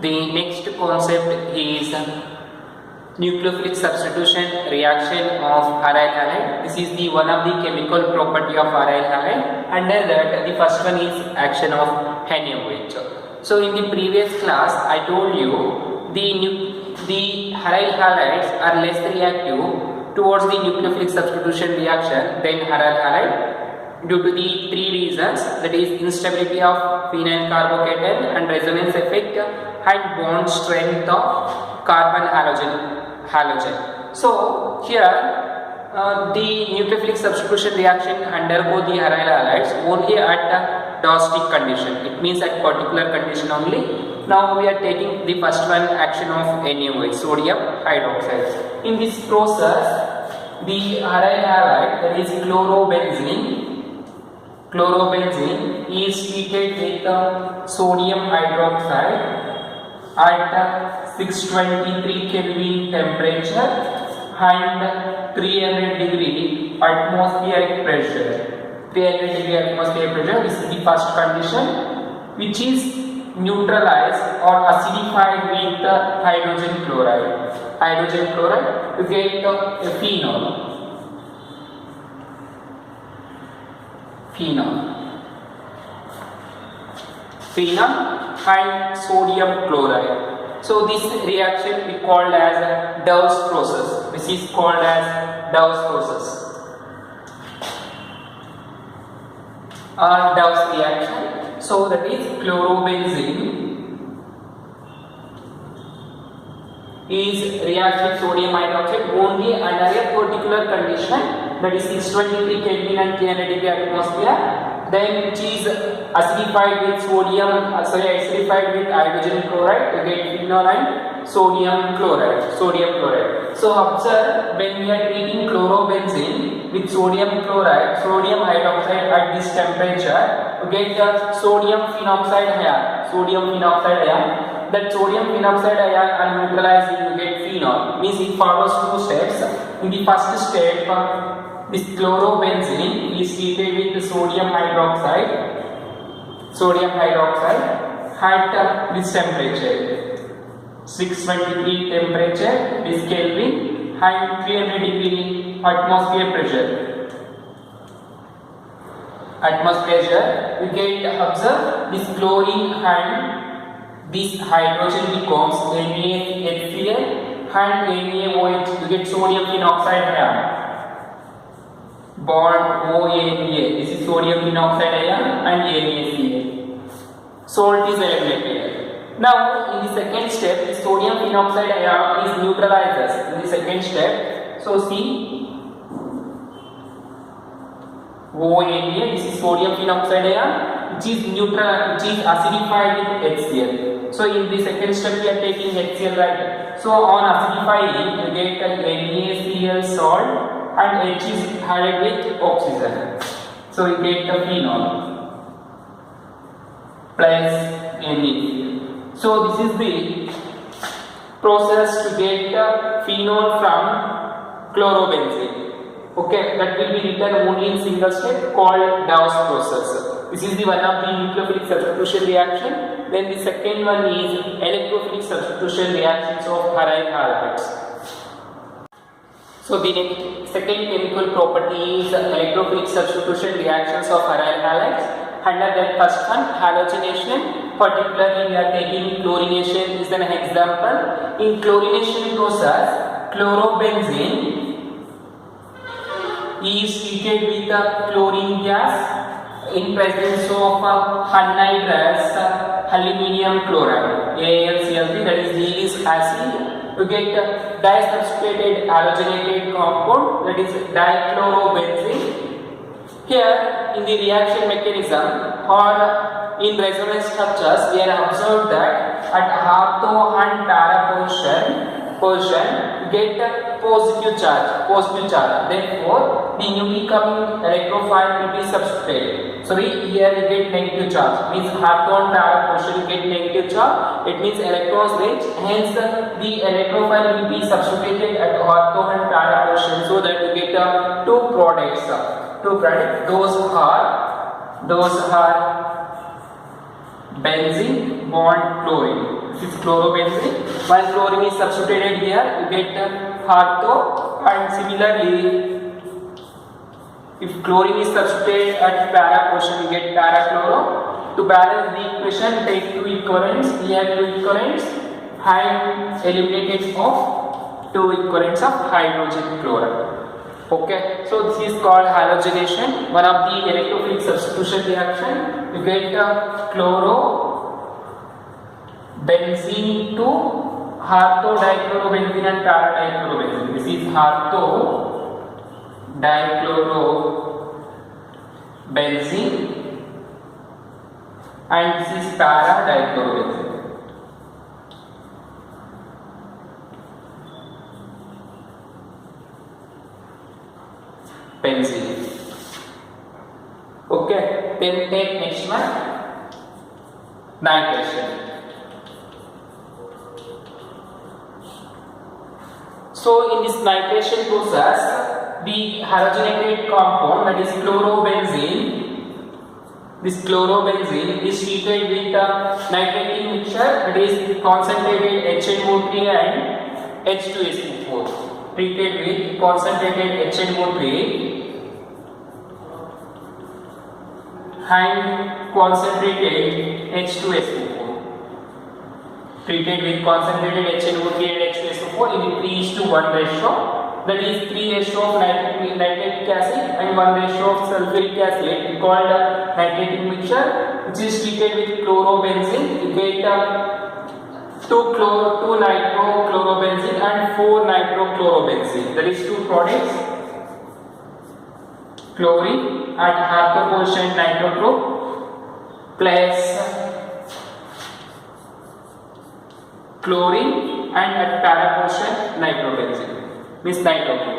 The next concept is nucleophilic substitution reaction of aryl halide. This is the one of the chemical property of aryl halide. Under that, the first one is action of NaOH. So in the previous class, I told you the aryl halides are less reactive towards the nucleophilic substitution reaction than aryl halide due to the three reasons, that is instability of phenyl carbocation and resonance effect and bond strength of carbon halogen. So here the nucleophilic substitution reaction undergo the aryl halides only at Doestic condition. It means at particular condition only. Now we are taking the first one, action of NaOH, sodium hydroxide. In this process, the aryl halide, that is chlorobenzene is treated with sodium hydroxide at 623 Kelvin temperature and 300 degree atmospheric pressure. 300 degree atmospheric pressure, this is the first condition, which is neutralized or acidified with hydrogen chloride. Hydrogen chloride, you get a phenol and sodium chloride. So this reaction we called as Dawes process. This is called as Dawes process or Dawes reaction. So that is chlorobenzene is react with sodium hydroxide only under a particular condition, that is 623 Kelvin and 300 degree atmosphere, then which is acidified with acidified with hydrogen chloride to get phenol and sodium chloride. So observe, when we are treating chlorobenzene with sodium chloride, sodium hydroxide at this temperature, to get the sodium phenoxide ion. That sodium phenoxide ion are neutralized, you get phenol. Means it follows two steps. In the first step, this chlorobenzene is treated with sodium hydroxide at this temperature, 623 temperature, this Kelvin, and 300 degree atmosphere pressure. You get observe this chlorine and this hydrogen becomes NaHCl and NaOH. You get sodium phenoxide ion. Bond ONA. This is sodium phenoxide ion and NaCl. Salt is eliminated. Now in the second step, the sodium phenoxide ion is neutralized in the second step. So see ONA. This is sodium phenoxide ion, which is acidified with HCl. So in the second step we are taking HCl, right? So on acidifying you get an NaCl salt and H is added with oxygen. So you get the phenol plus NaCl. So this is the process to get the phenol from chlorobenzene. Okay, that will be written only in single step called Dawes process. This is the one of the nucleophilic substitution reaction. Then the second one is electrophilic substitution reactions of aryl halides. So the second chemical property is electrophilic substitution reactions of aryl halides. Under that first one, halogenation, particularly we are taking chlorination is an example. In chlorination process, chlorobenzene is treated with a chlorine gas in presence of anhydrous aluminium chloride, AlCl3, that is acid. You get disubstituted halogenated compound, that is dichlorobenzene. Here in the reaction mechanism or in resonance structures, we are observed that at ortho and para position get positive charge. Therefore, the newly coming electrophile will be substituted. So here you get negative charge. Means ortho and para position you get negative charge. It means electrons range. Hence, the electrophile will be substituted at ortho and para position, so that you get two products. Those are benzene bond chlorine. This is chlorobenzene. While chlorine is substituted here, you get ortho, and similarly, if chlorine is substituted at para portion, you get parachloro. To balance the equation, take two equivalents. We have two equivalents and eliminated of two equivalents of hydrogen chloride. Okay, so this is called halogenation, one of the electrophilic substitution reaction. You get chlorobenzene to ortho dichlorobenzene and para dichlorobenzene. This is ortho dichlorobenzene and this is para dichlorobenzene. Benzene. Okay, then take next one, nitration. So in this nitration process, the halogenated compound, that is chlorobenzene, this chlorobenzene is treated with nitrating mixture, that is concentrated HNO3 and H2SO4. Treated with concentrated HNO3 and concentrated H2SO4. Treated with concentrated HNO3 and H2SO4 in 3:1 ratio. That is 3 ratio of nitric acid and 1 ratio of sulfuric acid, called nitrating mixture, which is treated with chlorobenzene. You get 2 nitrochlorobenzene and 4 nitrochlorobenzene. That is two products. Chlorine at ortho portion nitrochlor plus chlorine and at para portion nitrobenzene. Means nitrochlor.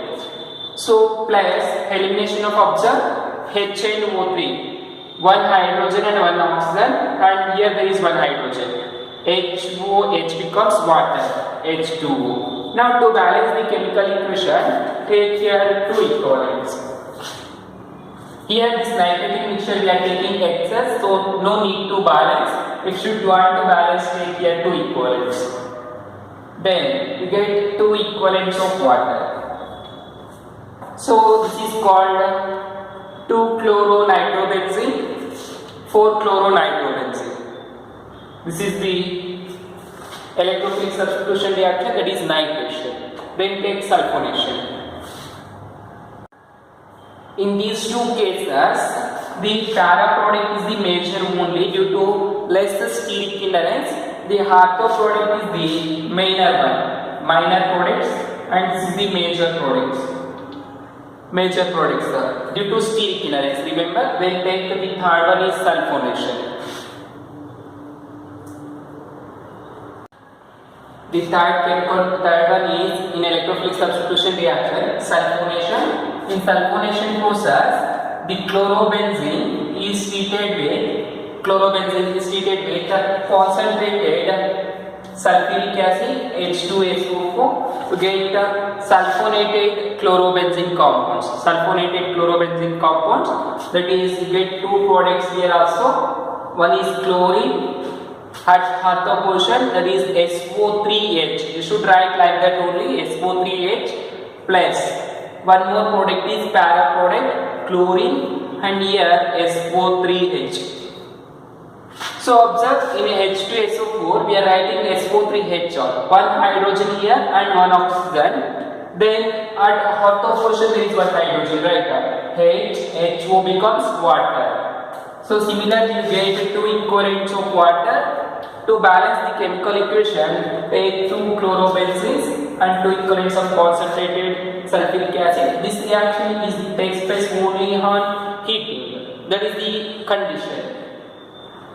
So plus elimination of observe HNO3, one hydrogen and one oxygen, and here there is one hydrogen. HOH becomes water, H2O. Now to balance the chemical equation, take here two equivalents. Here this nitrating mixture we are taking excess, so no need to balance. If you want to balance, take here two equivalents. Then you get two equivalents of water. So this is called 2-chloronitrobenzene, 4-chloronitrobenzene. This is the electrophilic substitution reaction, that is nitration. Then take sulfonation. In these two cases, the para product is the major only due to less steric indolence. The ortho product is the minor one, minor products, and this is the major products. Major products due to steric indolence. Remember, then take the third one is sulfonation. The third one is in electrophilic substitution reaction, sulfonation. In sulfonation process, the chlorobenzene is treated with concentrated sulfuric acid H2SO4 to get sulfonated chlorobenzene compounds. That is, you get two products here also. One is chlorine at ortho portion, that is SO3H. You should write like that only, SO3H plus one more product is para product, chlorine, and here SO3H. So observe, in H2SO4 we are writing SO3H, one hydrogen here and one oxygen. Then at ortho portion there is one hydrogen, right? HO becomes water. So similarly you get two equivalents of water. To balance the chemical equation, take 2 chlorobenzenes and 2 equivalents of concentrated sulfuric acid. This reaction takes place only on heating. That is the condition.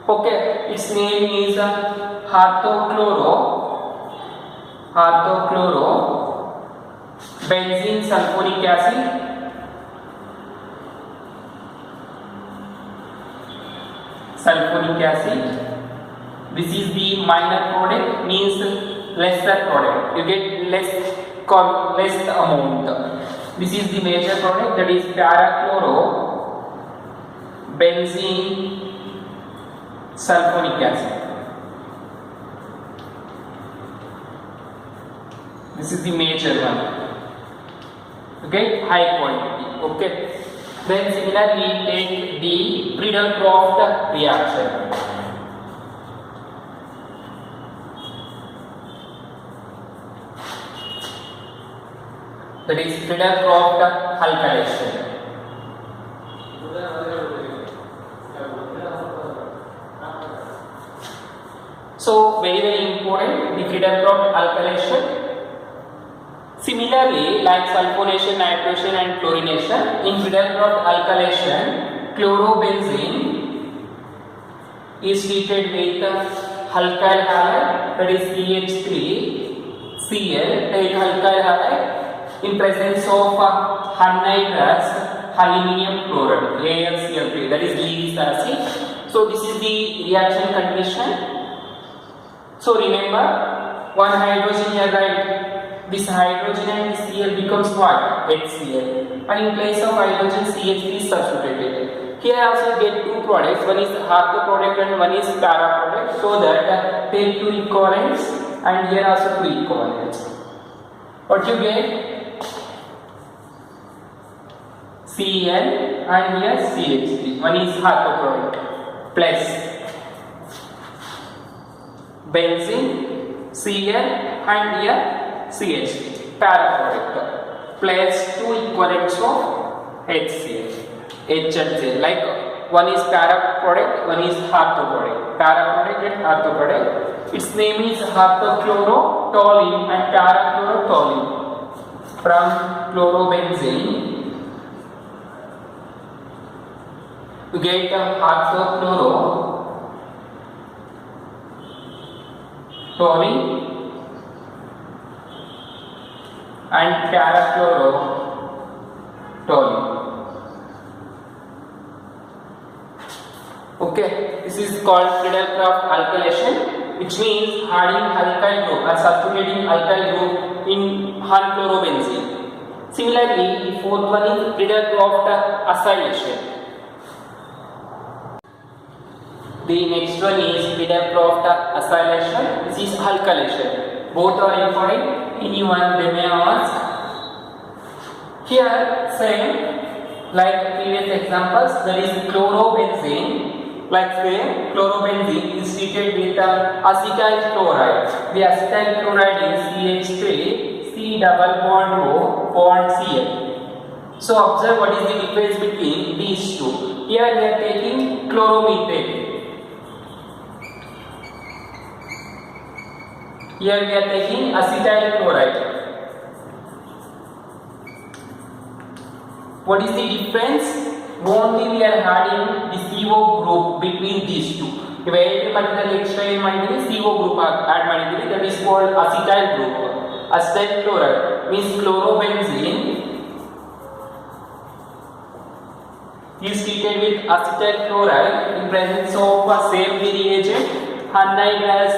Okay, its name is orthochlorobenzene sulfuric acid. This is the minor product, means lesser product. You get less amount. This is the major product, that is parachlorobenzene sulfuric acid. This is the major one. Okay, high quantity. Okay. Then similarly take the Friedel-Crafts reaction. That is Friedel-Crafts alkylation. So very important, the Friedel-Crafts alkylation. Similarly, like sulfonation, nitration and chlorination, in Friedel-Crafts alkylation, chlorobenzene is treated with alkyl halide, that is CH3Cl, alkyl halide, in presence of anhydrous aluminium chloride, AlCl3, that is Lewis acid. So this is the reaction condition. So remember, one hydrogen here, right? This hydrogen and Cl becomes what? HCl. And in place of hydrogen, CH3 is substituted. Here also you get two products. One is ortho product and one is para product. So that take two equivalents, and here also two equivalents. What you get? Cl and here CH3. One is ortho product plus benzene, Cl and here CH3, para product, plus two equivalents of HCl, H and Cl. Like one is para product, one is ortho product. Para product and ortho product. Its name is orthochlorotoluene and parachlorotoluene. From chlorobenzene, you get orthochlorotoluene and parachlorotoluene. Okay, this is called Friedel-Crafts alkylation, which means adding alkyl group or substituting alkyl group in chlorobenzene. Similarly, the fourth one is Friedel-Crafts acylation. The next one is Friedel-Crafts acylation. This is alkylation. Both are important. Anyone they may ask. Here same like previous examples, there is chlorobenzene. Like say chlorobenzene is treated with acetyl chloride. The acetyl chloride is CH3, C double bond O bond Cl. So observe what is the difference between these two. Here we are taking chloromethane. Here we are taking acetyl chloride. What is the difference? Only we are adding the CO group between these two. If I add extra CO group add ಮಾಡಿದ್ದೀವಿ, that is called acetyl group. Acetyl chloride means chlorobenzene is treated with acetyl chloride in presence of same reagent anhydrous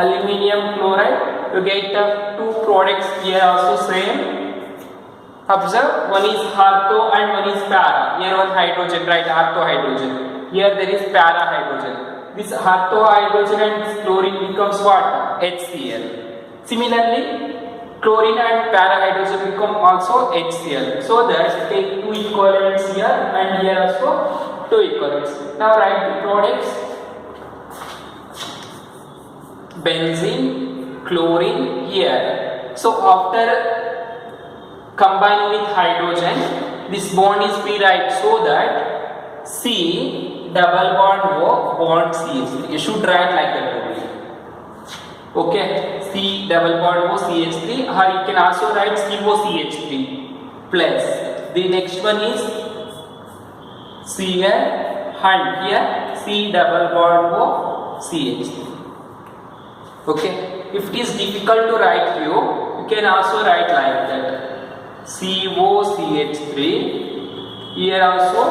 aluminium chloride. You get two products here also same. Observe, one is ortho and one is para. Here one hydrogen, right? Ortho hydrogen. Here there is para hydrogen. This ortho hydrogen and this chlorine becomes what? HCl. Similarly, chlorine and para hydrogen become also HCl. So that take two equivalents here and here also two equivalents. Now write the products. Benzene, chlorine here. So after combining with hydrogen, this bond is free, right? So that C double bond O bond CH3. You should write like that only. Okay, C double bond O CH3, or you can also write COCH3 plus. The next one is Cl and here C double bond O CH3. Okay, if it is difficult to write you can also write like that. COCH3, here also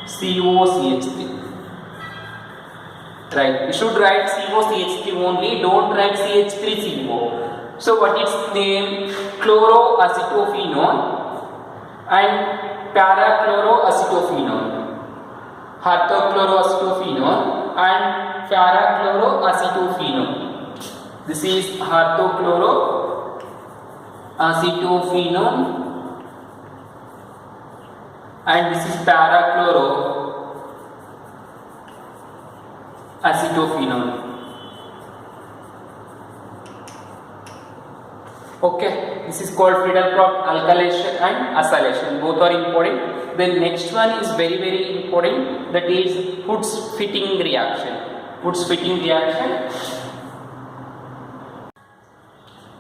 COCH3. Right, you should write COCH3 only, don't write CH3CO. So what is name? Chloroacetophenone and parachloroacetophenone. Orthochloroacetophenone and parachloroacetophenone. This is orthochloro acetophenone, and this is parachloro acetophenone. Okay, this is called Friedel-Crafts alkylation and acylation. Both are important. Then next one is very important. That is Wurtz-Fitting reaction. Wurtz-Fitting reaction.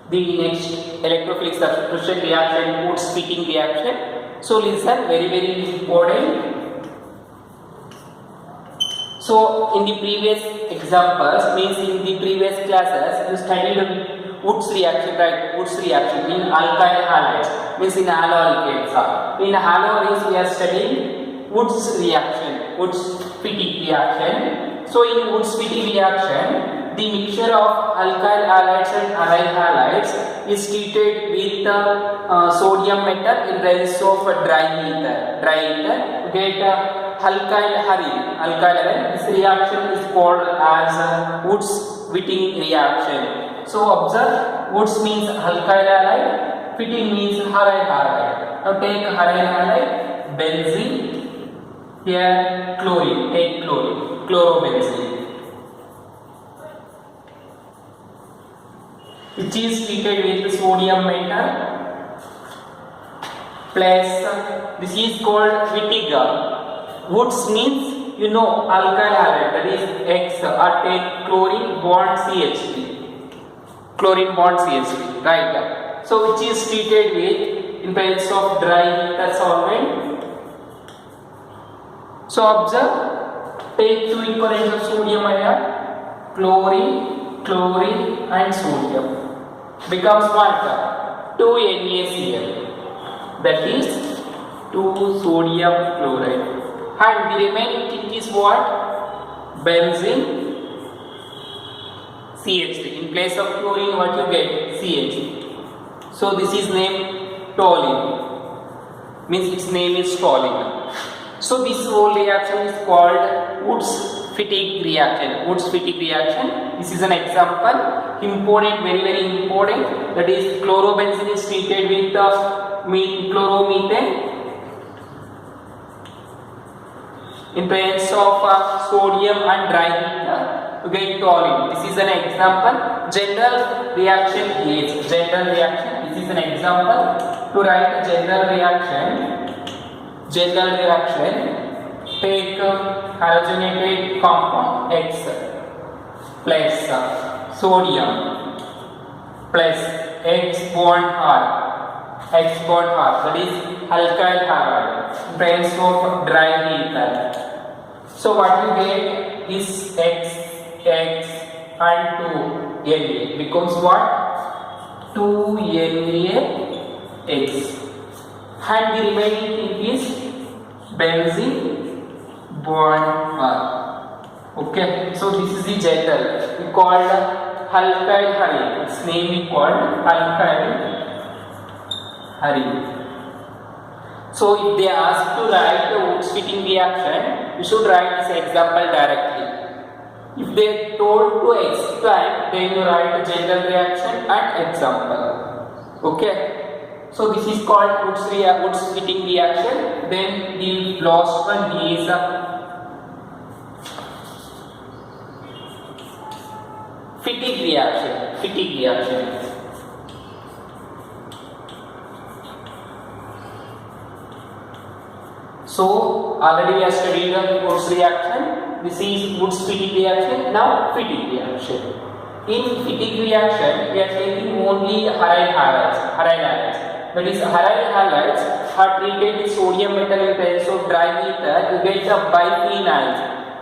The next electrophilic substitution reaction, Wurtz-Fitting reaction. So listen, very important. So in the previous examples, means in the previous classes, you studied Wurtz reaction, right? Wurtz reaction in alkyl halides, means in haloalkanes. In haloaries, we are studying Wurtz reaction, Wurtz-Fitting reaction. So in Wurtz-Fitting reaction, the mixture of alkyl halides and aryl halides is treated with sodium metal in presence of dry ether. To get alkyl arene. This reaction is called as Wurtz-Fitting reaction. So observe, Wurtz means alkyl halide, fitting means aryl halide. Now take aryl halide, benzene, here chlorine, take chlorine, chlorobenzene, which is treated with sodium metal plus, this is called Wittig. Wurtz means, you know, alkyl halide, that is X, or take chlorine bond CH3. Chlorine bond CH3, right? So which is treated with in presence of dry ether solvent. So observe, take 2 equivalents of sodium ion, chlorine and sodium, becomes what? 2 NaCl, that is 2 sodium chloride, and the remaining thing is what? Benzene, CH3. In place of chlorine, what you get? CH3. So this is named toluene, means its name is toluene. So this whole reaction is called Wurtz-Fitting reaction. Wurtz-Fitting reaction. This is an example. Important, very important. That is chlorobenzene is treated with chloromethane in presence of sodium and dry ether. To get toluene. This is an example. General reaction is general reaction. This is an example. To write a general reaction, take halogenated compound X plus sodium plus X bond R, that is alkyl halide, in presence of dry ether. So what you get is X and 2 Na becomes what? 2 NaX, and the remaining thing is benzene bond R. Okay, so this is the general. We called alkyl arene. Its name we called alkyl arene. So if they ask to write the Wurtz-Fitting reaction, you should write this example directly. If they told to explain, then you write a general reaction and example. Okay. So this is called Wurtz-Fitting reaction. Then the last one is Fittig reaction. So already we have studied the Wurtz reaction. This is Wurtz-Fitting reaction. Now Fittig reaction. In Fittig reaction, we are taking only aryl halides. That is, aryl halides are treated with sodium metal in presence of dry ether. You get the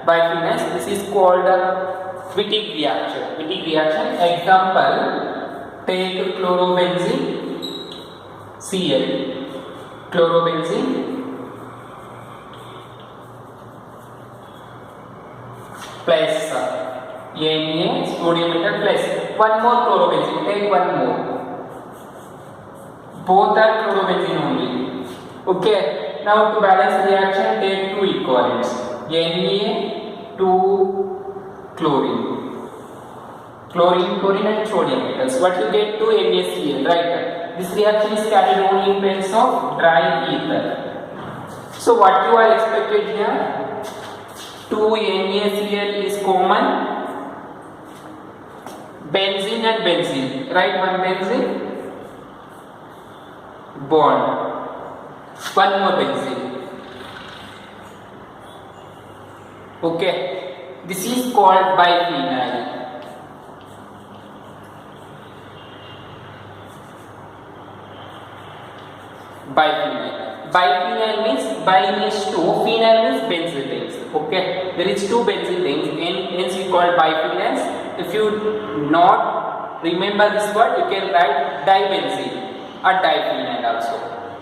biphenyls. This is called Fittig reaction. Example: take chlorobenzene, Cl, chlorobenzene plus Na, sodium metal plus one more chlorobenzene. Take one more. Both are chlorobenzene only. Okay. Now to balance the reaction, take 2 equivalents. Na to chlorine and sodium metals. What you get? 2 NaCl, right? This reaction is carried only in presence of dry ether. So what you are expected here? 2 NaCl is common. Benzene and benzene. Right, one benzene. Bond. One more benzene. Okay. This is called biphenyl. Biphenyl. Biphenyl means bi means 2, phenyl means benzyl rings. Okay, there is 2 benzyl rings and hence we call biphenyls. If you not remember this word, you can write dibenzene or diphenyl also.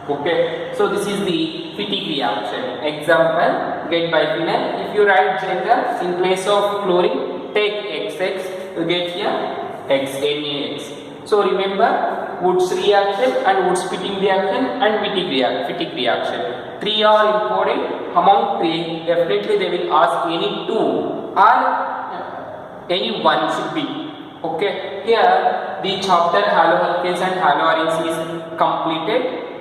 Okay, so this is the Fittig reaction. Example, get biphenyl. If you write gender in place of chlorine, take XX, you get here NaX. So remember Woods reaction and Woods-Fittig reaction and Fittig reaction. 3 are important. Among 3, definitely they will ask any 2 or any 1 should be. Okay. Here the chapter haloalkanes and haloarenes is completed.